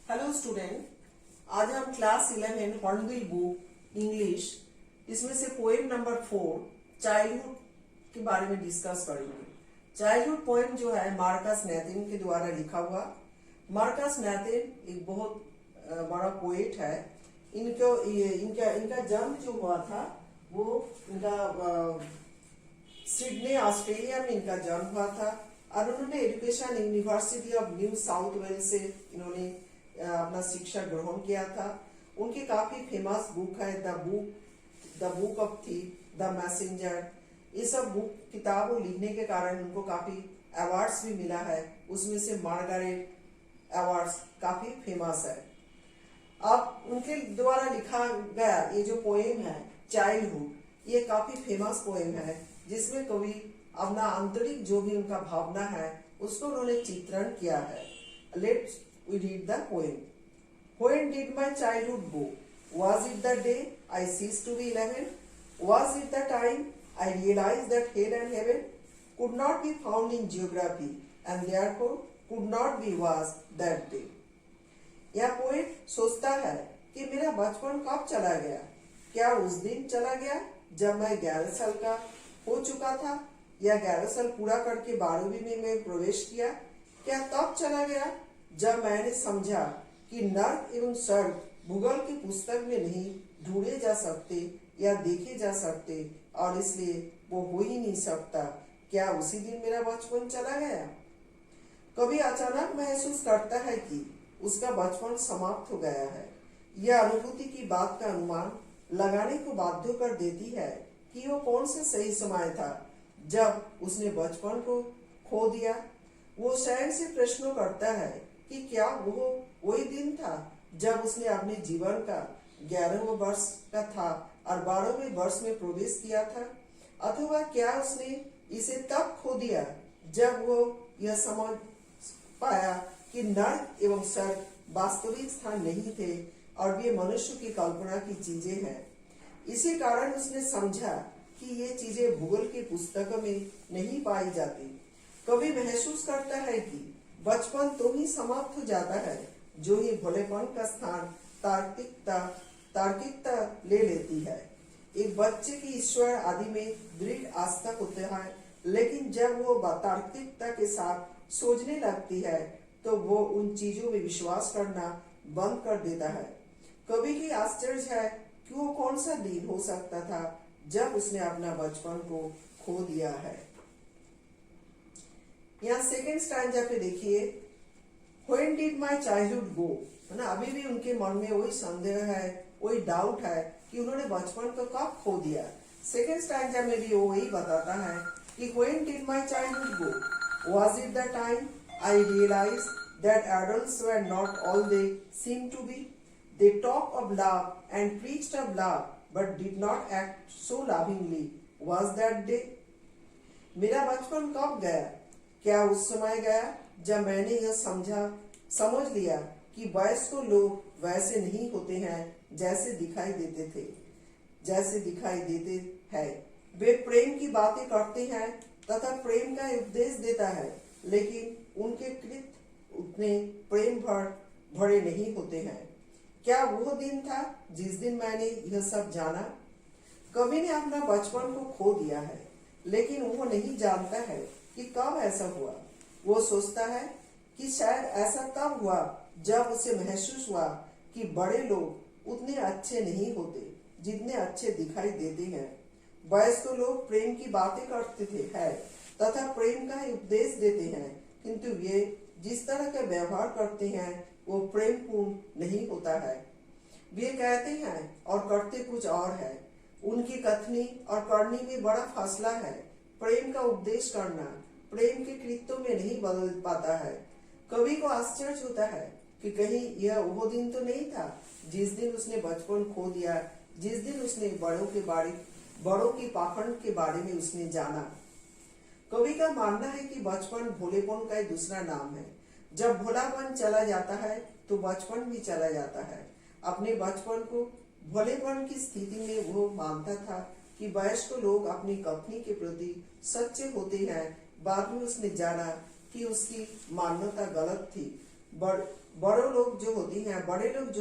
Hello student, आज हम class 11 hornbill book English इसमें से पोएम नंबर 4 चाइल्डहुड के बारे में डिस्कस करेंगे। चाइल्डहुड पोएम जो है मार्कस नैथिन के द्वारा लिखा हुआ। मार्कस नैथिन एक बहुत बड़ा पोएट है। इनका जन्म जो हुआ था वो सिडनी ऑस्ट्रेलिया में इनका जन्म हुआ था और उन्होंने education university of New South Wales से इन्होंने अपना शिक्षा ग्रहण किया था। उनकी काफी फेमस बुक है the book of thief, the messenger. ये सब बुक किताबों लिखने के कारण उनको काफी अवार्ड्स भी मिला है। उसमें से मार्गारेट अवार्ड्स काफी फेमस है। अब उनके द्वारा लिखा गया ये जो पोएम है चाइल्डहुड, ये काफी फेमस पोएम है जिसमें कवि अपना आंतरिक जो भी उनका भावना है उसको उन्होंने चित्रण किया है। Let's we read the poem. When did my childhood go? Was it the day I ceased to be 11? Was it the time I realized that hell and heaven could not be found in geography and therefore could not be was that day? यह poet सोचता है कि मेरा बचपन कब चला गया। क्या उस दिन चला गया जब मैं 11 साल का हो चुका था या 11 साल पूरा करके 12वीं में मैं प्रवेश किया? क्या तब चला गया जब मैंने समझा कि नर्क एवं स्वर्ग भूगोल की पुस्तक में नहीं ढूंढे जा सकते या देखे जा सकते और इसलिए वो हो ही नहीं सकता? क्या उसी दिन मेरा बचपन चला गया? कभी अचानक महसूस करता है कि उसका बचपन समाप्त हो गया है। यह अनुभूति की बात का अनुमान लगाने को बाध्य कर देती है कि वो कौन सा सही समय था जब उसने बचपन को खो दिया। वो स्वयं से प्रश्न करता है कि क्या वो वही दिन था जब उसने अपने जीवन का 11वां वर्ष का था और 12वें वर्ष में प्रवेश किया था, अथवा क्या उसने इसे तब खो दिया जब वो यह समझ पाया कि नर्क एवं स्वर्ग वास्तविक स्थान नहीं थे और वे मनुष्य की कल्पना की चीजें हैं। इसी कारण उसने समझा कि ये चीजें भूगोल की पुस्तकों में नहीं पाई जाती। कभी महसूस करता है कि बचपन तो ही समाप्त हो जाता है जो ही भोलेपन का स्थान तार्किकता ले लेती है। एक बच्चे की ईश्वर आदि में दृढ़ आस्था होती है, लेकिन जब वो तार्किकता के साथ सोचने लगती है तो वो उन चीजों में विश्वास करना बंद कर देता है। कभी की आश्चर्य है कि वो कौन सा दिन हो सकता था जब उसने अपना बचपन को खो दिया है। यहाँ सेकेंड स्टैंजा पे देखिए, When did my childhood go? है ना, अभी भी उनके मन में वही संदेह है, वही डाउट है कि उन्होंने बचपन को कब खो दिया। सेकेंड स्टैंजा में भी वो वही बताता है कि When did my childhood go? Was it the time I realized that adults were not all they seemed to be? They talked of love and preached of love, but did not act so lovingly. Was that day? मेरा बचपन कब गया? क्या उस समय गया जब मैंने यह समझ लिया कि वयस्क लोग वैसे नहीं होते हैं जैसे दिखाई देते हैं। वे प्रेम की बातें करते हैं तथा प्रेम का उपदेश देता है, लेकिन उनके कृत्य उतने प्रेम भरे नहीं होते हैं। क्या वो दिन था जिस दिन मैंने यह सब जाना? कवि ने अपना बचपन को खो दिया है, लेकिन वो नहीं जानता है कि कब ऐसा हुआ। वो सोचता है कि शायद ऐसा तब हुआ जब उसे महसूस हुआ कि बड़े लोग उतने अच्छे नहीं होते जितने अच्छे दिखाई देते हैं। वयस्क लोग प्रेम की बातें करते हैं तथा प्रेम का उपदेश देते हैं, किंतु वे जिस तरह का व्यवहार करते हैं वो प्रेम पूर्ण नहीं होता है। वे कहते हैं और करते कुछ और है। उनकी कथनी और करनी में बड़ा फासला है। प्रेम का उपदेश करना प्रेम के कृत्यों में नहीं बदल पाता है। कवि को आश्चर्य होता है कि कहीं यह वो दिन तो नहीं था जिस दिन उसने बचपन खो दिया, जिस दिन उसने बड़ों की पाखंड के बारे में उसने जाना। कवि का मानना है कि बचपन भोलेपन का एक दूसरा नाम है। जब भोलापन चला जाता है तो बचपन भी चला जाता है। अपने बचपन को भोलेपन की स्थिति में वो मानता था कि वयस्क लोग अपनी कथनी के प्रति सच्चे होते हैं। बाद में उसने जाना कि उसकी मान्यता गलत थी। बड़े लोग जो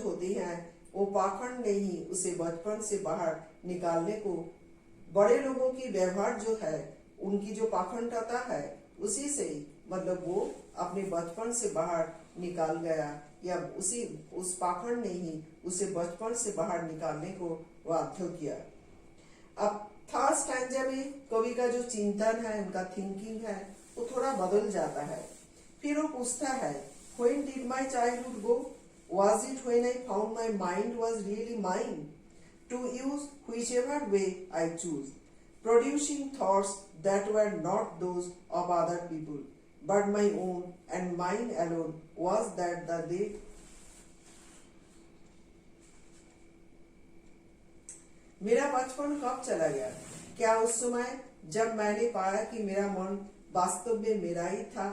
होती हैं वो पाखंड ने ही उसे बचपन से बाहर निकालने को, बड़े लोगों की व्यवहार जो है, उनकी जो पाखंडता है, उसी से ही मतलब वो अपने बचपन से बाहर निकाल गया, या उस पाखंड ने ही उसे बचपन से बाहर निकालने को बाध्य किया। अब थर्ड स्टैंजा में कवि का जो चिंतन है, उनका थिंकिंग है, वो थोड़ा बदल जाता है। फिर वो पूछता है, When did my childhood go? Was it when I found my mind was really mine to use whichever way I choose, producing thoughts that were not those of other people, but my own, and mine alone was that the day. मेरा बचपन कब चला गया? क्या उस समय जब मैंने पाया कि मेरा मन वास्तव में मेरा ही था,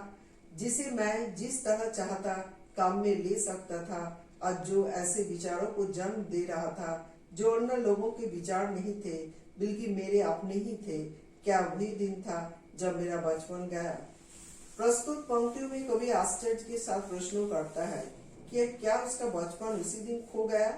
जिसे मैं जिस तरह चाहता काम में ले सकता था, और जो ऐसे विचारों को जन्म दे रहा था जो अन्य लोगों के विचार नहीं थे बल्कि मेरे अपने ही थे। क्या वही दिन था जब मेरा बचपन गया? प्रस्तुत पंक्तियों में कवि आश्चर्य के साथ प्रश्न करता है कि क्या उसका बचपन उसी दिन खो गया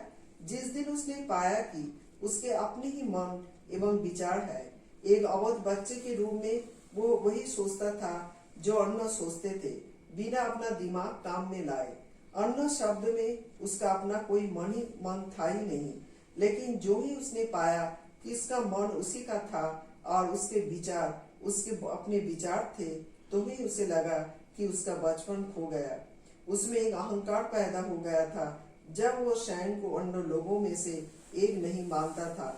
जिस दिन उसने पाया कि उसके अपने ही मन एवं विचार है। एक अवध बच्चे के रूप में वो वही सोचता था जो अन्य सोचते थे, बिना अपना दिमाग काम में लाए। अन्य शब्द में उसका अपना कोई मन था ही नहीं, लेकिन जो ही उसने पाया कि इसका मन उसी का था और उसके विचार उसके अपने विचार थे, तो ही उसे लगा कि उसका बचपन खो गया। उसमें एक अहंकार पैदा हो गया था। जब वो स्वयं को अन्य लोगों में से एक नहीं मानता था,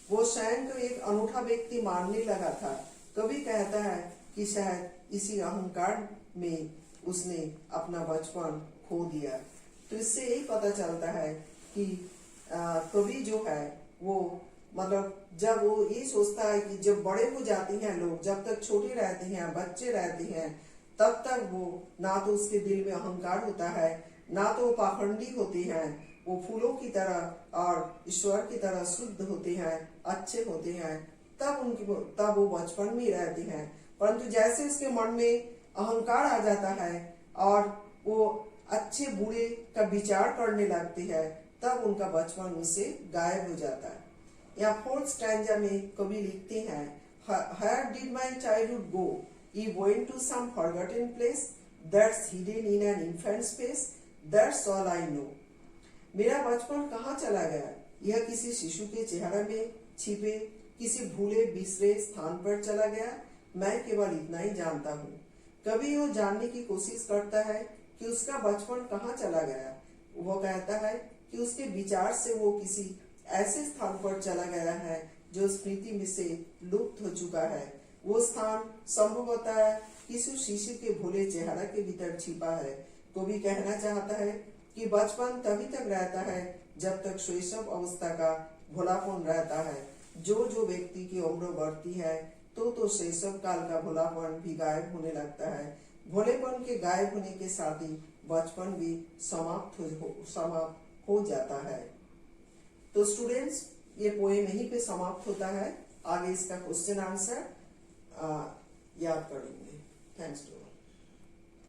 वो स्वयं को एक अनूठा व्यक्ति मानने लगा था। कवि कहता है कि शायद इसी अहंकार में उसने अपना बचपन खो दिया। तो इससे यही पता चलता है कि कवि जो है वो मतलब जब वो ये सोचता है कि जब बड़े हो जाते हैं लोग, जब तक छोटे रहते हैं, बच्चे रहते हैं, तब तक वो ना तो उसके दिल में अहंकार होता है, ना तो वो पाखंडी होते हैं। वो फूलों की तरह और ईश्वर की तरह शुद्ध होते हैं, अच्छे होते हैं, तब वो बचपन में रहते हैं। परंतु जैसे उसके मन में अहंकार आ जाता है और वो अच्छे बुरे का विचार करने लगते हैं, तब उनका बचपन उनसे गायब हो जाता है। या फोर्थ स्टैंजा में कवि लिखते हैं, Where did my childhood go? It went to some forgotten place that's hidden in an infant's face. That's all I know. मेरा बचपन कहाँ चला गया? यह किसी शिशु के चेहरे में छिपे किसी भूले बिसरे स्थान पर चला गया। मैं केवल इतना ही जानता हूँ। कभी वो जानने की कोशिश करता है कि उसका बचपन कहाँ चला गया। वो कहता है कि उसके विचार से वो किसी ऐसे स्थान पर चला गया है जो स्मृति में से लुप्त हो चुका है। वो स्थान संभवतः किसी शिशु के भोले चेहरे के भीतर छिपा है। कवि कहना चाहता है कि बचपन तभी तक रहता है जब तक शैशव अवस्था का भोलापन रहता है। जो व्यक्ति की उम्र बढ़ती है तो शैशव काल का भोलापन भी गायब होने लगता है। भोलेपन के गायब होने के साथ ही बचपन भी समाप्त हो जाता है। तो स्टूडेंट्स, ये पोएम यहीं पे समाप्त होता है। आगे इसका क्वेश्चन आंसर याद करेंगे। Thanks to